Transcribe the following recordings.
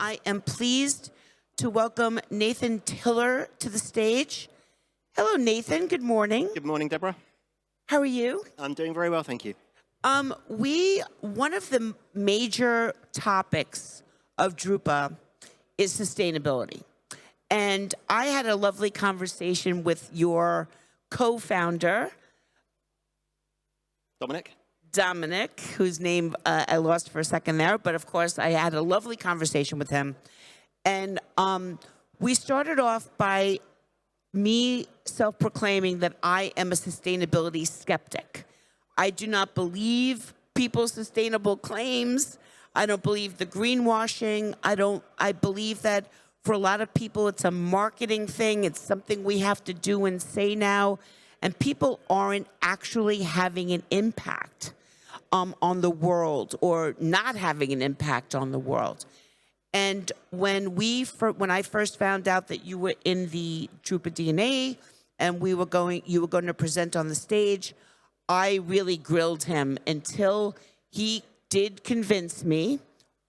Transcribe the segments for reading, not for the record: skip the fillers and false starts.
I am pleased to welcome Nathan Tiller to the stage. Hello, Nathan. Good morning. Good morning, Deborah. How are you? I'm doing very well, thank you. One of the major topics of drupa is sustainability. And I had a lovely conversation with your co-founder, Dominic, whose name I lost for a second there, but of course I had a lovely conversation with him. And we started off by me self-proclaiming that I am a sustainability skeptic. I do not believe people's sustainable claims. I don't believe the greenwashing. I believe that for a lot of people it's a marketing thing. It's something we have to do and say now. And people aren't actually having an impact on the world or not having an impact on the world. And when I first found out that you were in the drupa DNA and you were going to present on the stage, I really grilled him until he did convince me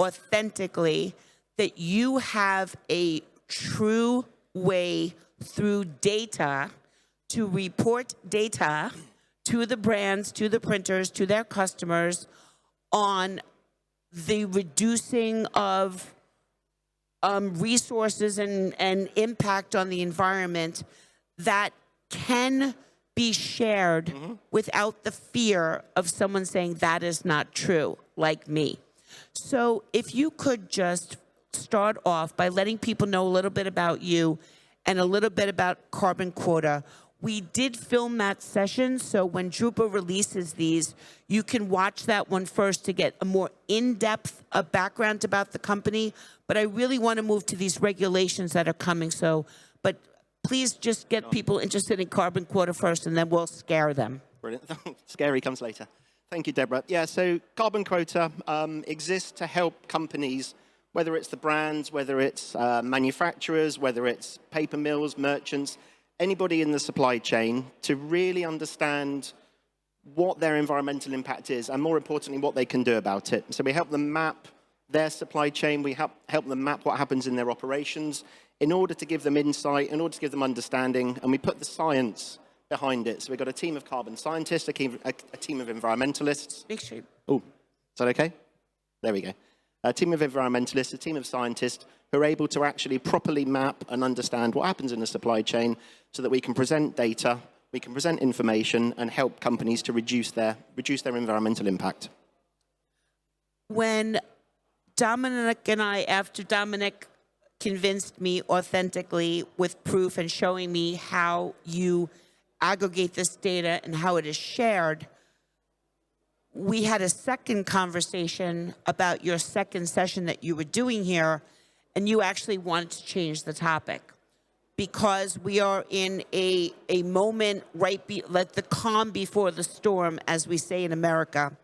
authentically that you have a true way through data to report data to the brands, to the printers, to their customers on the reducing of resources and impact on the environment that can be shared without the fear of someone saying that is not true, like me. So if you could just start off by letting people know a little bit about you and a little bit about Carbonquota. We did film that session, so when drupa releases these, you can watch that one first to get a more in-depth background about the company. But I really want to move to these regulations that are coming. But please just get people interested in Carbonquota first, and then we'll scare them. Brilliant. Scary comes later. Thank you, Deborah. Yeah, so Carbonquota exists to help companies, whether it's the brands, whether it's manufacturers, whether it's paper mills, merchants, anybody in the supply chain, to really understand what their environmental impact is and, more importantly, what they can do about it. So we help them map their supply chain. We help them map what happens in their operations in order to give them insight, in order to give them understanding, and we put the science behind it. So we've got a team of carbon scientists, a team of environmentalists. Big shape. Oh, is that okay? There we go. A team of environmentalists, a team of scientists who are able to actually properly map and understand what happens in the supply chain so that we can present data, we can present information and help companies to reduce their environmental impact. When Dominic and I, after Dominic convinced me authentically with proof and showing me how you aggregate this data and how it is shared, we had a second conversation about your second session that you were doing here, and you actually wanted to change the topic because we are in a moment let the calm before the storm, as we say in America.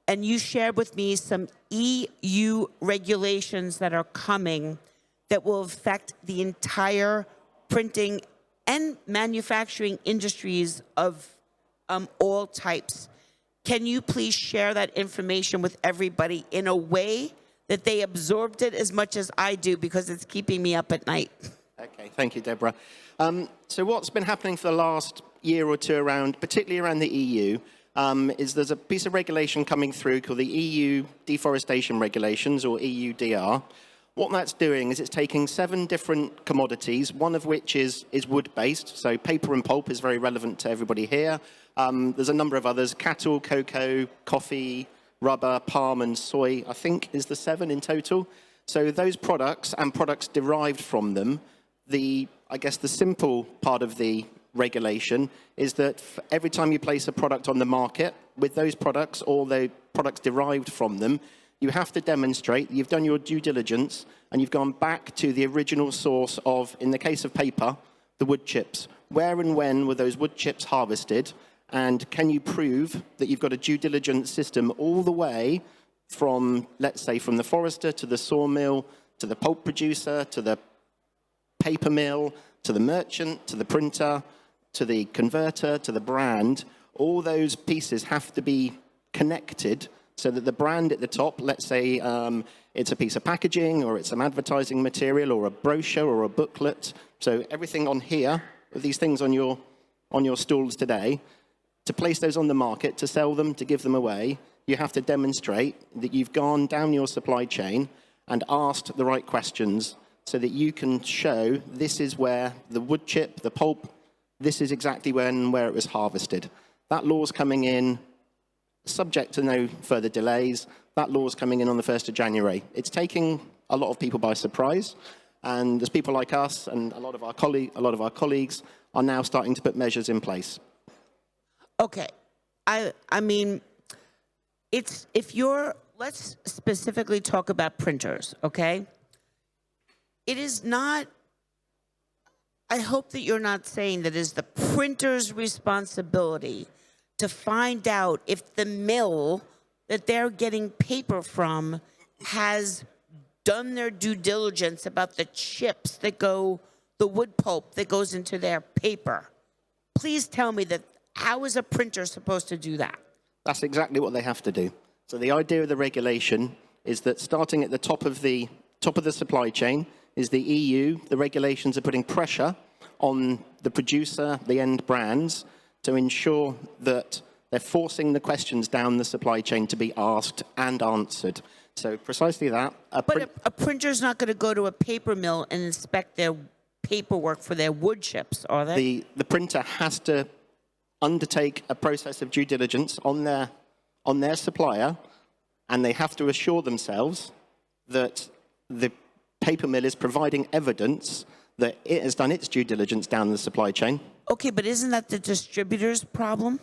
And you shared with me some EU regulations that are coming that will affect the entire printing and manufacturing industries of all types. Can you please share that information with everybody in a way that they absorbed it as much as I do, because it's keeping me up at night? Okay, thank you, Deborah. So what's been happening for the last year or two particularly around the EU, is there's a piece of regulation coming through called the EU Deforestation Regulations, or EUDR. What that's doing is it's taking 7 different commodities, one of which is wood-based, so paper and pulp is very relevant to everybody here. There's a number of others: cattle, cocoa, coffee, rubber, palm, and soy, I think, is the 7 in total. So those products and products derived from them, I guess the simple part of the regulation is that every time you place a product on the market with those products or the products derived from them, you have to demonstrate you've done your due diligence and you've gone back to the original source of, in the case of paper, the wood chips. Where and when were those wood chips harvested? And can you prove that you've got a due diligence system all the way from, let's say, from the forester to the sawmill, to the pulp producer, to the paper mill, to the merchant, to the printer, to the converter, to the brand? All those pieces have to be connected so that the brand at the top, let's say it's a piece of packaging or it's some advertising material or a brochure or a booklet. So everything on here, these things on your stalls today, to place those on the market, to sell them, to give them away, you have to demonstrate that you've gone down your supply chain and asked the right questions so that you can show this is where the wood chip, the pulp, this is exactly where it was harvested. That law's coming in, subject to no further delays. That law's coming in on the 1st of January. It's taking a lot of people by surprise, and there's people like us and a lot of our colleagues are now starting to put measures in place. Okay, I mean, let's specifically talk about printers, okay? It is not, I hope that you're not saying that it is the printer's responsibility to find out if the mill that they're getting paper from has done their due diligence about the chips that go, the wood pulp that goes into their paper. Please tell me that, how is a printer supposed to do that? That's exactly what they have to do. So the idea of the regulation is that starting at the top of the supply chain is the EU. The regulations are putting pressure on the producer, the end brands, to ensure that they're forcing the questions down the supply chain to be asked and answered. So precisely that. But a printer's not going to go to a paper mill and inspect their paperwork for their wood chips, are they? The printer has to undertake a process of due diligence on their supplier, and they have to assure themselves that the paper mill is providing evidence that it has done its due diligence down the supply chain. Okay, but isn't that the distributor's problem?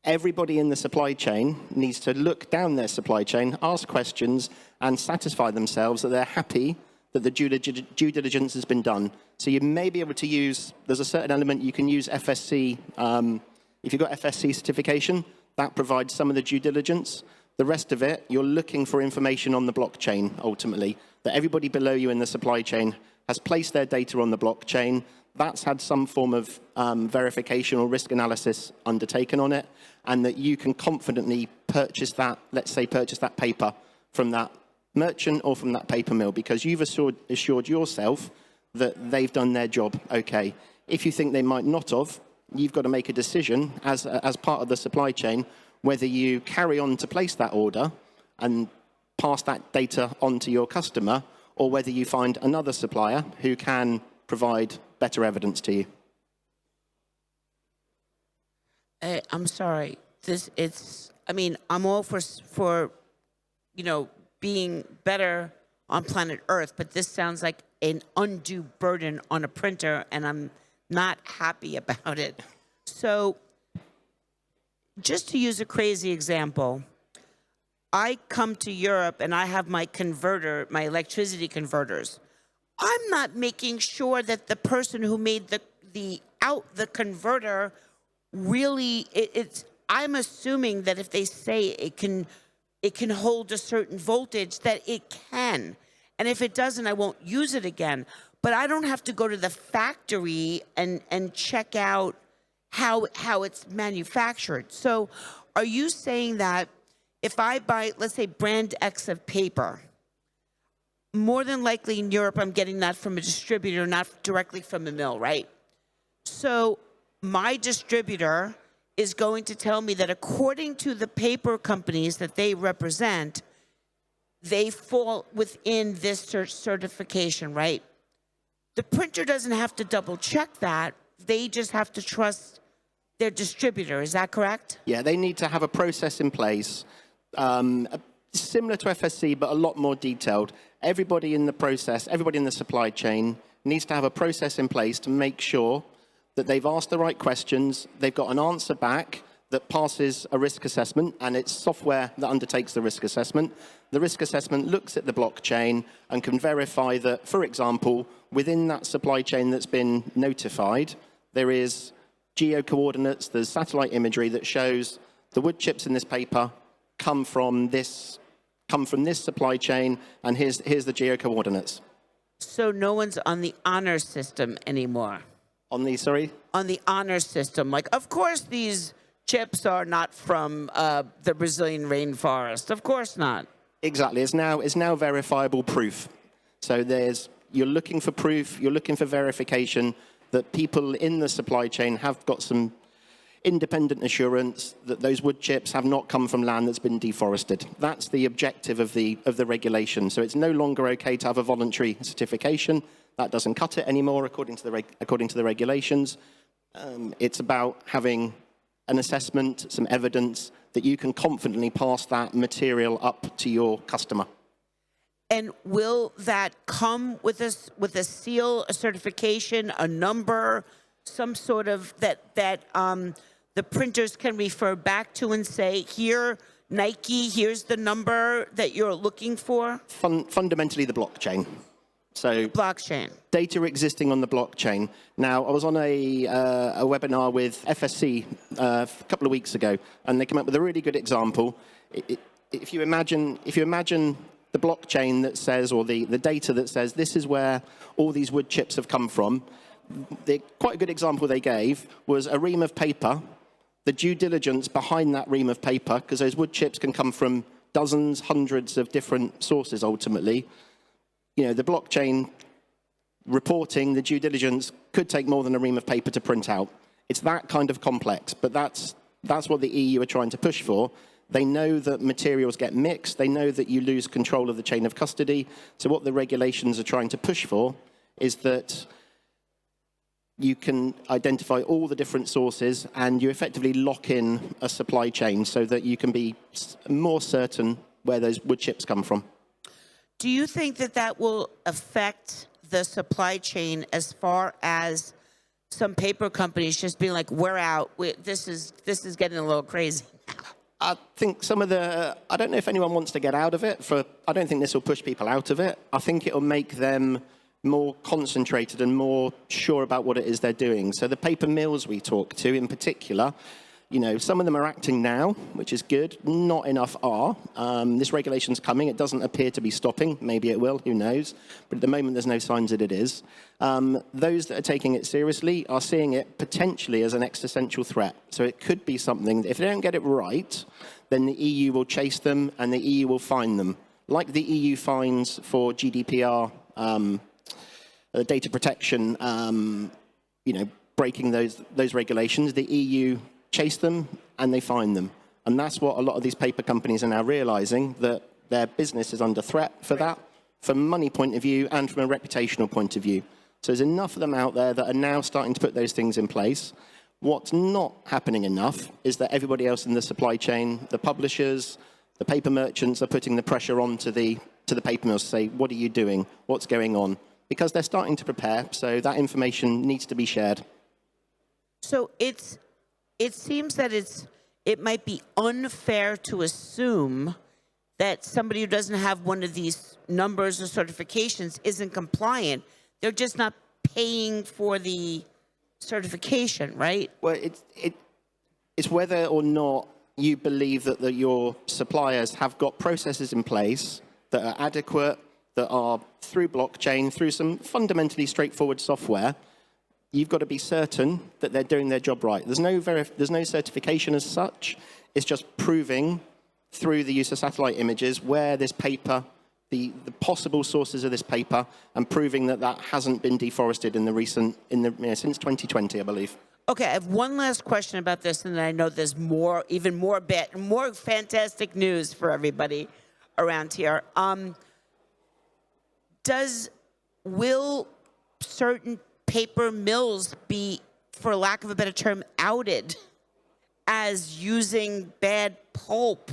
Everybody in the supply chain needs to look down their supply chain, ask questions, and satisfy themselves that they're happy that the due diligence has been done. So you may be able to use, there's a certain element you can use FSC. If you've got FSC certification, that provides some of the due diligence. The rest of it, you're looking for information on the blockchain, ultimately, that everybody below you in the supply chain has placed their data on the blockchain. That's had some form of verification or risk analysis undertaken on it, and that you can confidently purchase that, let's say purchase that paper from that merchant or from that paper mill, because you've assured yourself that they've done their job okay. If you think they might not have, you've got to make a decision as part of the supply chain whether you carry on to place that order and pass that data on to your customer, or whether you find another supplier who can provide better evidence to you. I'm sorry. I mean, I'm all for, being better on planet Earth, but this sounds like an undue burden on a printer, and I'm not happy about it. So, just to use a crazy example, I come to Europe and I have my electricity converters. I'm not making sure that the person who made the converter really, I'm assuming that if they say it can hold a certain voltage, that it can. And if it doesn't, I won't use it again. But I don't have to go to the factory and check out how it's manufactured. So are you saying that if I buy, let's say, brand X of paper, more than likely in Europe, I'm getting that from a distributor, not directly from the mill, right? So my distributor is going to tell me that according to the paper companies that they represent, they fall within this certification, right? The printer doesn't have to double check that. They just have to trust their distributor. Is that correct? Yeah, they need to have a process in place, similar to FSC, but a lot more detailed. Everybody in the process, everybody in the supply chain needs to have a process in place to make sure that they've asked the right questions, they've got an answer back that passes a risk assessment, and it's software that undertakes the risk assessment. The risk assessment looks at the blockchain and can verify that, for example, within that supply chain that's been notified, there is geo-coordinates, there's satellite imagery that shows the wood chips in this paper come from this supply chain, and here's the geo-coordinates. So no one's on the honor system anymore. On the, sorry? On the honor system. Like, of course, these chips are not from the Brazilian rainforest. Of course not. Exactly. It's now verifiable proof. So you're looking for proof, you're looking for verification that people in the supply chain have got some independent assurance that those wood chips have not come from land that's been deforested. That's the objective of the regulation. So it's no longer okay to have a voluntary certification. That doesn't cut it anymore according to the regulations. It's about having an assessment, some evidence that you can confidently pass that material up to your customer. And will that come with a seal, a certification, a number, some sort of that the printers can refer back to and say, here, Nike, here's the number that you're looking for? Fundamentally, the blockchain. So blockchain. Data existing on the blockchain. Now, I was on a webinar with FSC a couple of weeks ago, and they came up with a really good example. If you imagine the blockchain that says, or the data that says, this is where all these wood chips have come from, quite a good example they gave was a ream of paper, the due diligence behind that ream of paper, because those wood chips can come from dozens, hundreds of different sources ultimately. You know, the blockchain reporting, the due diligence could take more than a ream of paper to print out. It's that kind of complex, but that's what the EU are trying to push for. They know that materials get mixed. They know that you lose control of the chain of custody. So what the regulations are trying to push for is that you can identify all the different sources and you effectively lock in a supply chain so that you can be more certain where those wood chips come from. Do you think that will affect the supply chain as far as some paper companies just being like, we're out, this is getting a little crazy? I think I don't know if anyone wants to get out of it. I don't think this will push people out of it. I think it will make them more concentrated and more sure about what it is they're doing. So the paper mills we talk to in particular, you know, some of them are acting now, which is good. Not enough are. This regulation's coming. It doesn't appear to be stopping. Maybe it will. Who knows? But at the moment, there's no signs that it is. Those that are taking it seriously are seeing it potentially as an existential threat. So it could be something that if they don't get it right, then the EU will chase them and the EU will fine them. Like the EU fines for GDPR, data protection, you know, breaking those regulations, the EU chase them and they fine them. And that's what a lot of these paper companies are now realizing, that their business is under threat for that, from a money point of view and from a reputational point of view. So there's enough of them out there that are now starting to put those things in place. What's not happening enough is that everybody else in the supply chain, the publishers, the paper merchants, are putting the pressure on to the paper mills to say, what are you doing? What's going on? Because they're starting to prepare, so that information needs to be shared. So it seems that it might be unfair to assume that somebody who doesn't have one of these numbers or certifications isn't compliant. They're just not paying for the certification, right? Well, it's whether or not you believe that your suppliers have got processes in place that are adequate, that are through blockchain, through some fundamentally straightforward software. You've got to be certain that they're doing their job right. There's no certification as such. It's just proving through the use of satellite images where this paper, the possible sources of this paper, and proving that hasn't been deforested since 2020, I believe. Okay, I have one last question about this, and then I know there's more fantastic news for everybody around here. Will certain paper mills be, for lack of a better term, outed as using bad pulp?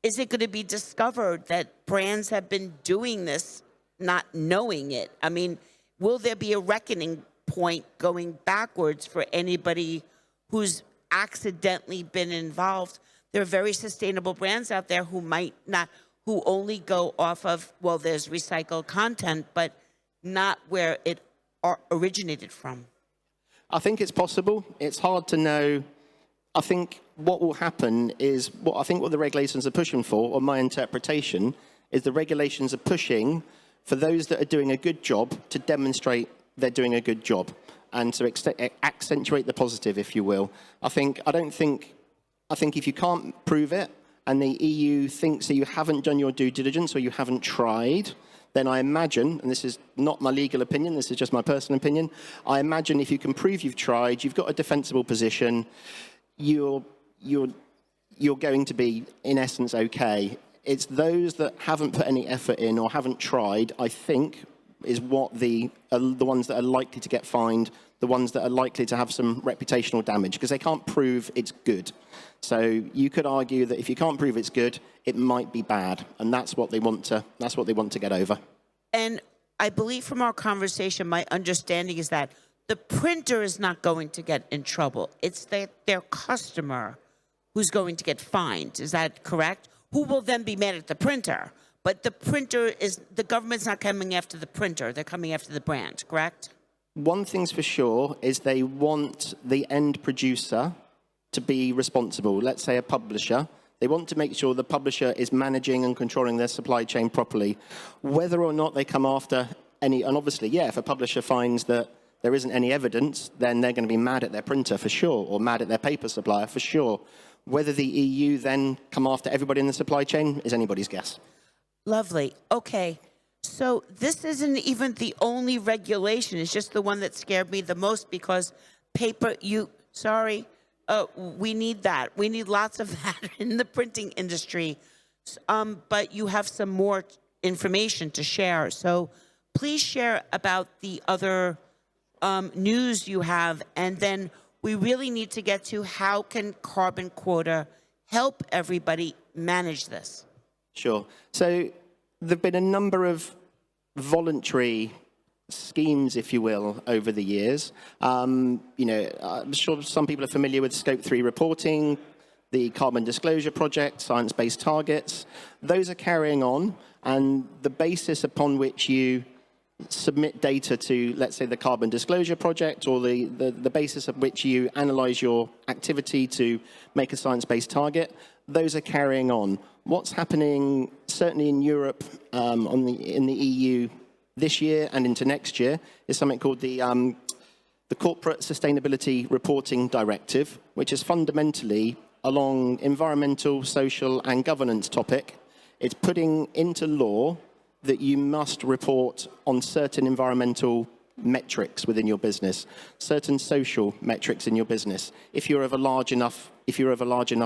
Is it going to be discovered that brands have been doing this, not knowing it? I mean, will there be a reckoning point going backwards for anybody who's accidentally been involved? There are very sustainable brands out there who who only go off of, well, there's recycled content, but not where it originated from. I think it's possible. It's hard to know. I think what will happen is, what the regulations are pushing for, or my interpretation, is the regulations are pushing for those that are doing a good job to demonstrate they're doing a good job and to accentuate the positive, if you will. I don't think I think if you can't prove it and the EU thinks that you haven't done your due diligence or you haven't tried, then I imagine, and this is not my legal opinion, this is just my personal opinion, I imagine if you can prove you've tried, you've got a defensible position, you're going to be, in essence, okay. It's those that haven't put any effort in or haven't tried, I think, is what the ones that are likely to get fined, the ones that are likely to have some reputational damage, because they can't prove it's good. So you could argue that if you can't prove it's good, it might be bad, and that's what they want to get over. And I believe from our conversation, my understanding is that the printer is not going to get in trouble. It's their customer who's going to get fined. Is that correct? Who will then be mad at the printer? But the government's not coming after the printer. They're coming after the brand, correct? One thing's for sure is they want the end producer to be responsible. Let's say a publisher. They want to make sure the publisher is managing and controlling their supply chain properly. Whether or not they come after any, and obviously, yeah, if a publisher finds that there isn't any evidence, then they're going to be mad at their printer for sure, or mad at their paper supplier for sure. Whether the EU then come after everybody in the supply chain is anybody's guess. Lovely. Okay. So this isn't even the only regulation. It's just the one that scared me the most because we need that. We need lots of that in the printing industry. But you have some more information to share. So please share about the other news you have. And then we really need to get to how can Carbonquota help everybody manage this? Sure. So there have been a number of voluntary schemes, if you will, over the years. I'm sure some people are familiar with Scope 3 reporting, the Carbon Disclosure Project, science-based targets. Those are carrying on, and the basis upon which you submit data to, let's say, the Carbon Disclosure Project, or the basis of which you analyze your activity to make a science-based target, those are carrying on. What's happening, certainly in Europe, in the EU this year and into next year, is something called the Corporate Sustainability Reporting Directive, which is fundamentally along environmental, social, and governance topic. It's putting into law that you must report on certain environmental metrics within your business, certain social metrics in your business, if you're of a large enough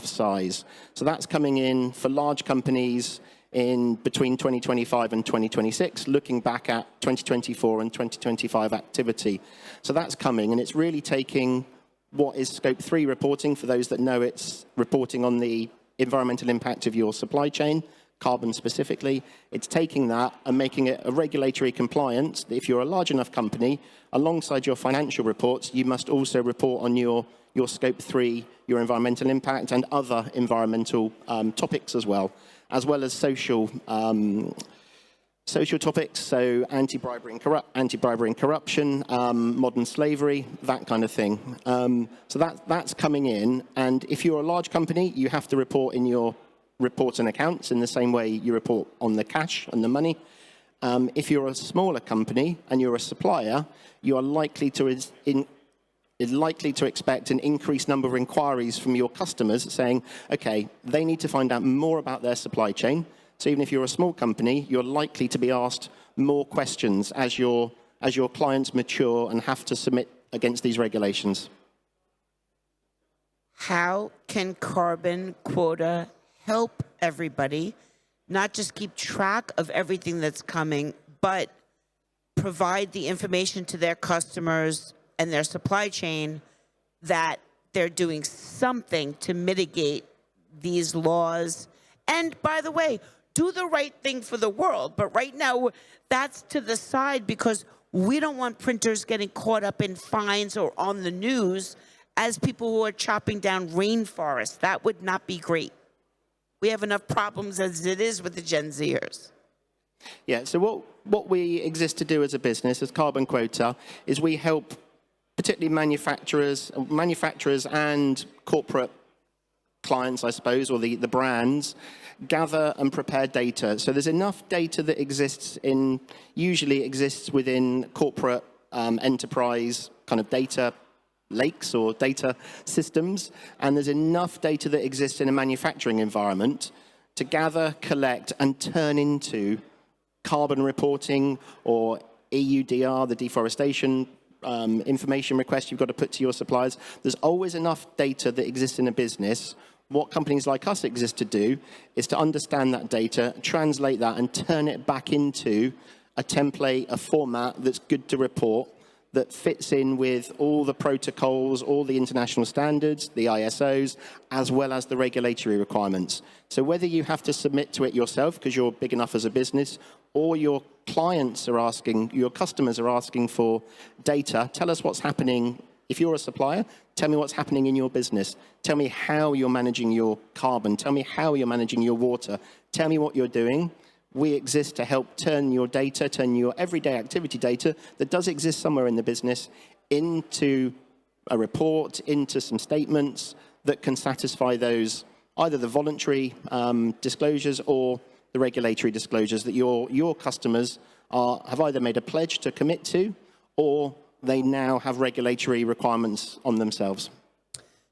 size. So that's coming in for large companies in between 2025 and 2026, looking back at 2024 and 2025 activity. So that's coming, and it's really taking what is Scope 3 reporting, for those that know it's reporting on the environmental impact of your supply chain, carbon specifically. It's taking that and making it a regulatory compliance that if you're a large enough company, alongside your financial reports, you must also report on your Scope 3, your environmental impact, and other environmental topics as well as social topics, so anti-bribery and corruption, modern slavery, that kind of thing. So that's coming in, and if you're a large company, you have to report in your reports and accounts in the same way you report on the cash and the money. If you're a smaller company and you're a supplier, you are likely to expect an increased number of inquiries from your customers saying, okay, they need to find out more about their supply chain. So even if you're a small company, you're likely to be asked more questions as your clients mature and have to submit against these regulations. How can Carbonquota help everybody not just keep track of everything that's coming, but provide the information to their customers and their supply chain that they're doing something to mitigate these laws? And by the way, do the right thing for the world. But right now, that's to the side because we don't want printers getting caught up in fines or on the news as people who are chopping down rainforests. That would not be great. We have enough problems as it is with the Gen Zers. Yeah, so what we exist to do as a business, as Carbonquota, is we help particularly manufacturers and corporate clients, I suppose, or the brands, gather and prepare data. So there's enough data that usually exists within corporate enterprise kind of data lakes or data systems, and there's enough data that exists in a manufacturing environment to gather, collect, and turn into carbon reporting or EUDR, the deforestation information request you've got to put to your suppliers. There's always enough data that exists in a business. What companies like us exist to do is to understand that data, translate that, and turn it back into a template, a format that's good to report, that fits in with all the protocols, all the international standards, the ISOs, as well as the regulatory requirements. So whether you have to submit to it yourself because you're big enough as a business, or your clients are asking, your customers are asking for data, tell us what's happening. If you're a supplier, tell me what's happening in your business. Tell me how you're managing your carbon. Tell me how you're managing your water. Tell me what you're doing. We exist to help turn your data, turn your everyday activity data that does exist somewhere in the business into a report, into some statements that can satisfy those, either the voluntary disclosures or the regulatory disclosures that your customers have either made a pledge to commit to, or they now have regulatory requirements on themselves.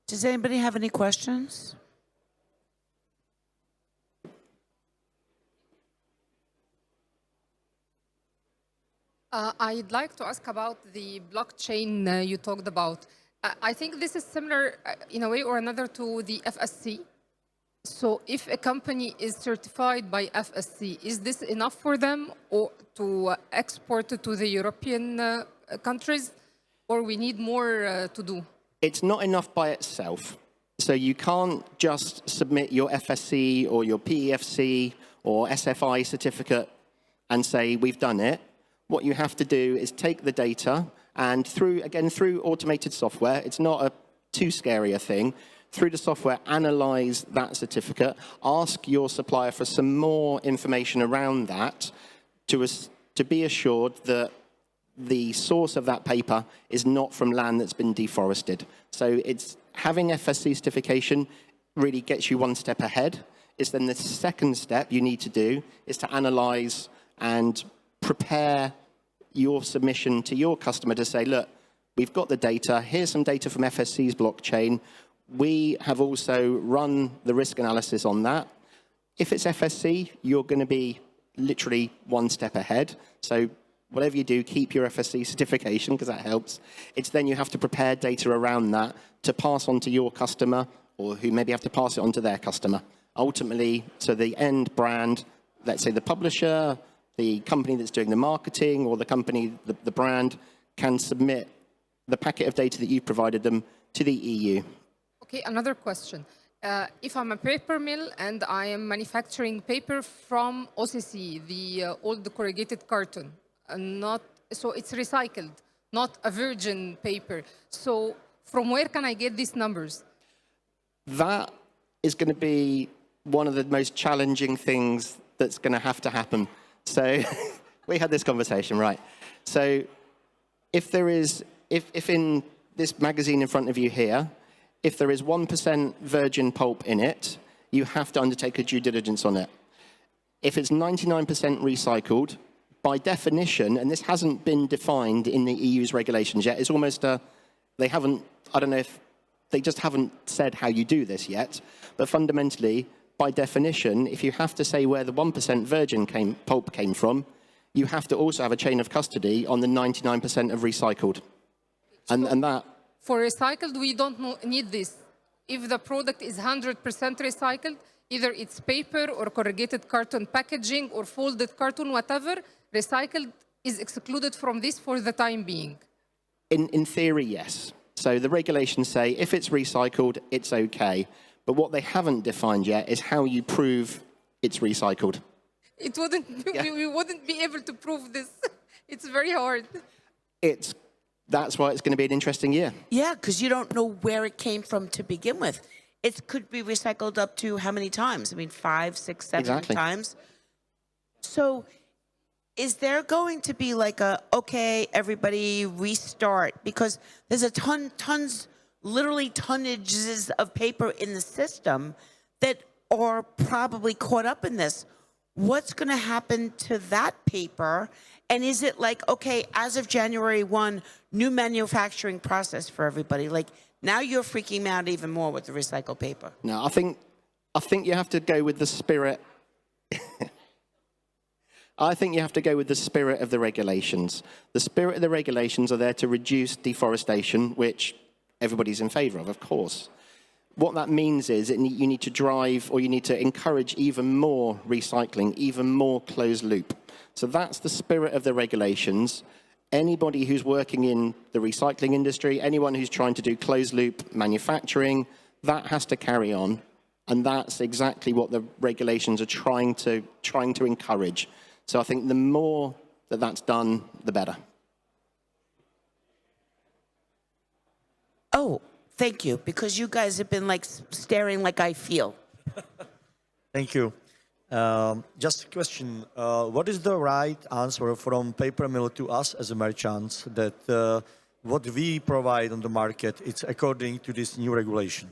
Does anybody have any questions? I'd like to ask about the blockchain you talked about. I think this is similar in a way or another to the FSC. So if a company is certified by FSC, is this enough for them or to export to the European countries, or we need more to do? It's not enough by itself. So you can't just submit your FSC or your PEFC or SFI certificate and say, we've done it. What you have to do is take the data and through automated software, it's not a too scary a thing, through the software, analyze that certificate, ask your supplier for some more information around that to be assured that the source of that paper is not from land that's been deforested. So it's having FSC certification really gets you one step ahead. It's then the second step you need to do is to analyze and prepare your submission to your customer to say, look, we've got the data, here's some data from FSC's blockchain. We have also run the risk analysis on that. If it's FSC, you're going to be literally one step ahead. So whatever you do, keep your FSC certification because that helps. It's then you have to prepare data around that to pass on to your customer, or who maybe have to pass it on to their customer. Ultimately, so the end brand, let's say the publisher, the company that's doing the marketing, or the company, the brand, can submit the packet of data that you've provided them to the EU. Okay, another question. If I'm a paper mill and I am manufacturing paper from OCC, the old corrugated carton, so it's recycled, not a virgin paper. So from where can I get these numbers? That is going to be one of the most challenging things that's going to have to happen. So we had this conversation, right? So if in this magazine in front of you here, if there is 1% virgin pulp in it, you have to undertake a due diligence on it. If it's 99% recycled, by definition, and this hasn't been defined in the EU's regulations yet, it's almost they haven't, I don't know if, they just haven't said how you do this yet, but fundamentally, by definition, if you have to say where the 1% virgin pulp came from, you have to also have a chain of custody on the 99% of recycled. And that... For recycled, we don't need this. If the product is 100% recycled, either it's paper or corrugated carton packaging or folded carton, whatever, recycled is excluded from this for the time being. In theory, yes. So the regulations say if it's recycled, it's okay. But what they haven't defined yet is how you prove it's recycled. It wouldn't, we wouldn't be able to prove this. It's very hard. That's why it's going to be an interesting year. Yeah, because you don't know where it came from to begin with. It could be recycled up to how many times? I mean, 5, 6, 7 times. So is there going to be like okay, everybody restart? Because there's literally tonnages of paper in the system that are probably caught up in this. what's going to happen to that paper? And is it like, okay, as of January 1, new manufacturing process for everybody? Like, now you're freaking me out even more with the recycled paper. No, I think you have to go with the spirit. I think you have to go with the spirit of the regulations. The spirit of the regulations are there to reduce deforestation, which everybody's in favor of course. What that means is you need to drive, or you need to encourage even more recycling, even more closed loop. So that's the spirit of the regulations. Anybody who's working in the recycling industry, anyone who's trying to do closed loop manufacturing, that has to carry on. And that's exactly what the regulations are trying to encourage. So I think the more that that's done, the better. Oh, thank you, because you guys have been like staring like I feel. Thank you. Just a question. What is the right answer from paper mill to us as a merchants that what we provide on the market, it's according to this new regulation?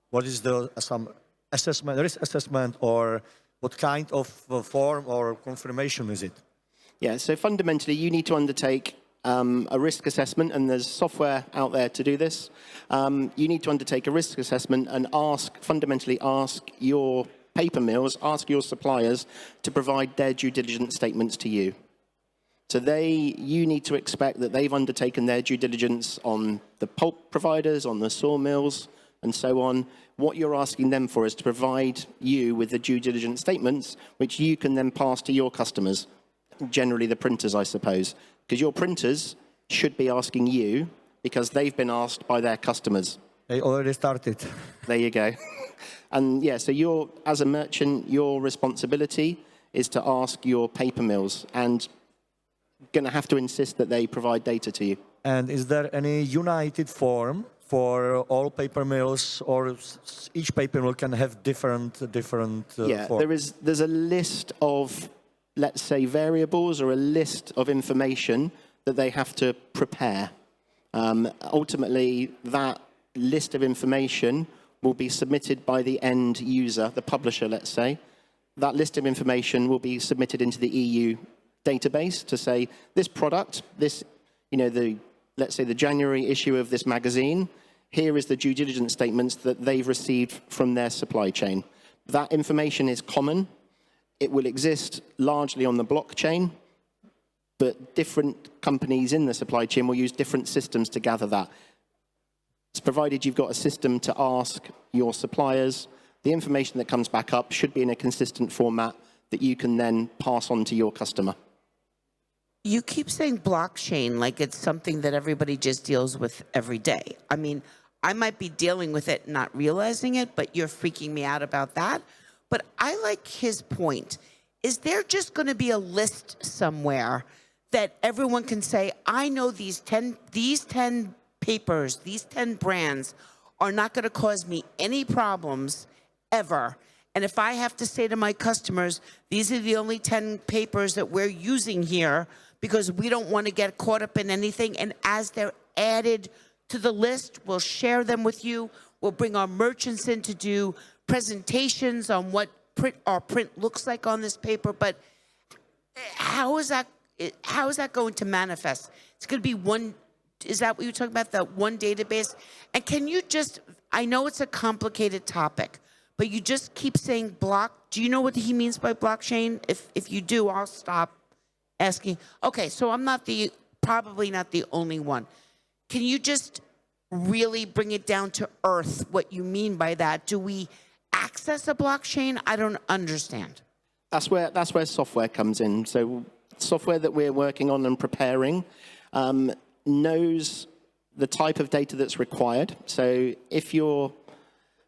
What is the some assessment, risk assessment, or what kind of form or confirmation is it? Yeah, so fundamentally you need to undertake a risk assessment, and there's software out there to do this. You need to undertake a risk assessment and fundamentally ask your paper mills, ask your suppliers to provide their due diligence statements to you. So you need to expect that they've undertaken their due diligence on the pulp providers, on the sawmills, and so on. What you're asking them for is to provide you with the due diligence statements, which you can then pass to your customers, generally the printers, I suppose, because your printers should be asking you because they've been asked by their customers. They already started. There you go. And yeah, so as a merchant, your responsibility is to ask your paper mills, and going to have to insist that they provide data to you. And is there any united form for all paper mills, or each paper mill can have different yeah, form? there's a list of, let's say, variables or a list of information that they have to prepare. Ultimately, that list of information will be submitted by the end user, the publisher, let's say. That list of information will be submitted into the EU database to say, this product, this, let's say the January issue of this magazine, here is the due diligence statements that they've received from their supply chain. That information is common. It will exist largely on the blockchain, but different companies in the supply chain will use different systems to gather that. It's provided you've got a system to ask your suppliers, the information that comes back up should be in a consistent format that you can then pass on to your customer. You keep saying blockchain like it's something that everybody just deals with every day. I mean, I might be dealing with it, not realizing it, but you're freaking me out about that. But I like his point. Is there just going to be a list somewhere that everyone can say, I know these 10 papers, these 10 brands are not going to cause me any problems ever. And if I have to say to my customers, these are the only 10 papers that we're using here because we don't want to get caught up in anything. And as they're added to the list, we'll share them with you. We'll bring our merchants in to do presentations on what our print looks like on this paper. But how is that going to manifest? It's going to be one. Is that what you're talking about, that one database? And can you just, I know it's a complicated topic, but you just keep saying do you know what he means by blockchain? If you do, I'll stop asking. Okay, so I'm probably not the only one. Can you just really bring it down to earth what you mean by that? Do we access a blockchain? I don't understand. That's where software comes in. So software that we're working on and preparing knows the type of data that's required. So if you're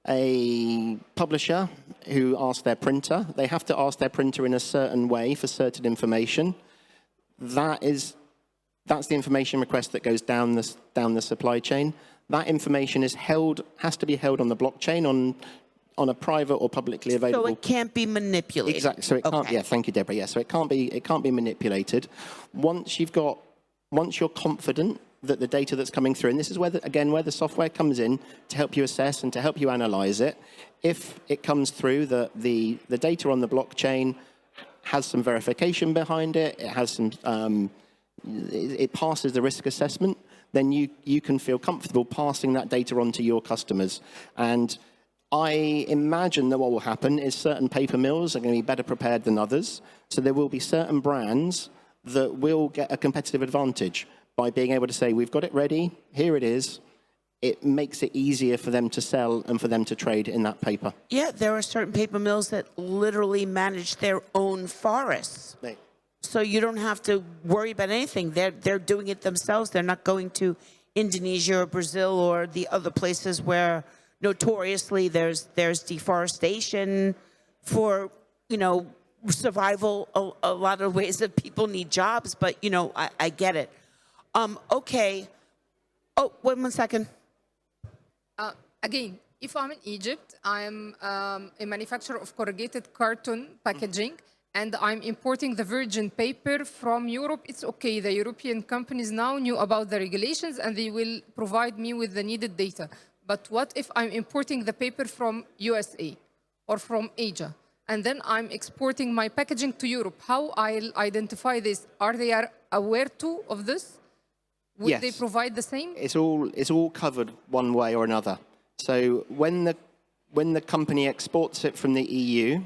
a publisher who asks their printer, they have to ask their printer in a certain way for certain information. That's the information request that goes down the supply chain. That information has to be held on the blockchain on a private or publicly available. So it can't be manipulated. Exactly. So it can't. Okay. Yeah. Thank you, Deborah. Yeah. So it can't be manipulated. Once you're confident that the data that's coming through, and this is where the software comes in to help you assess and to help you analyze it. If it comes through that the data on the blockchain has some verification behind it, it has some, it passes the risk assessment, then you can feel comfortable passing that data on to your customers. And I imagine that what will happen is certain paper mills are going to be better prepared than others. So there will be certain brands that will get a competitive advantage by being able to say, we've got it ready, here it is. It makes it easier for them to sell and for them to trade in that paper. Yeah, there are certain paper mills that literally manage their own forests. So you don't have to worry about anything. They're doing it themselves. They're not going to Indonesia or Brazil or the other places where notoriously there's deforestation for, survival. A lot of ways that people need jobs, but, I get it. Okay. Oh, wait 1 second. Again, if I'm in Egypt, I'm a manufacturer of corrugated carton packaging, and I'm importing the virgin paper from Europe. It's okay. The European companies now knew about the regulations, and they will provide me with the needed data. But what if I'm importing the paper from USA or from Asia, and then I'm exporting my packaging to Europe? How I'll identify this? Are they aware too of this? Would Yes. they provide the same? It's all covered one way or another. So when the company exports it from the EU,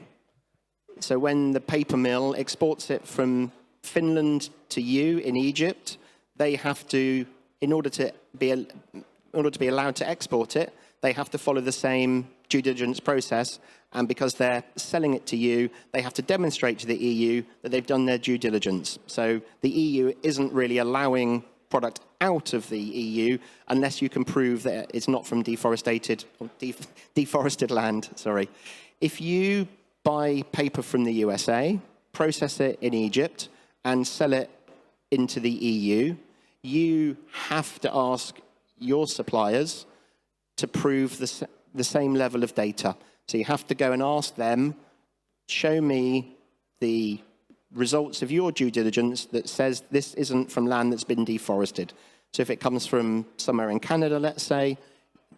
so when the paper mill exports it from Finland to you in Egypt, they have to, in order to be allowed to export it, they have to follow the same due diligence process. And because they're selling it to you, they have to demonstrate to the EU that they've done their due diligence. So the EU isn't really allowing product out of the EU unless you can prove that it's not from deforested land. Sorry. If you buy paper from the USA, process it in Egypt, and sell it into the EU, you have to ask your suppliers to prove the same level of data. So you have to go and ask them, show me the results of your due diligence that says this isn't from land that's been deforested. So if it comes from somewhere in Canada, let's say,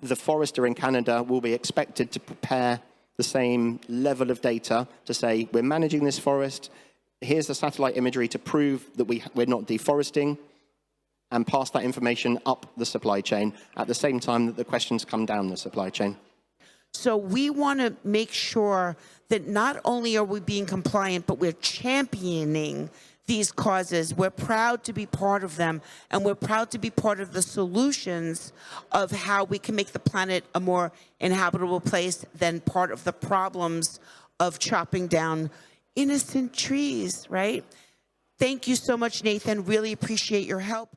the forester in Canada will be expected to prepare the same level of data to say, we're managing this forest, here's the satellite imagery to prove that we're not deforesting, and pass that information up the supply chain at the same time that the questions come down the supply chain. So we want to make sure that not only are we being compliant, but we're championing these causes. We're proud to be part of them, and we're proud to be part of the solutions of how we can make the planet a more inhabitable place than part of the problems of chopping down innocent trees, right? Thank you so much, Nathan. Really appreciate your help.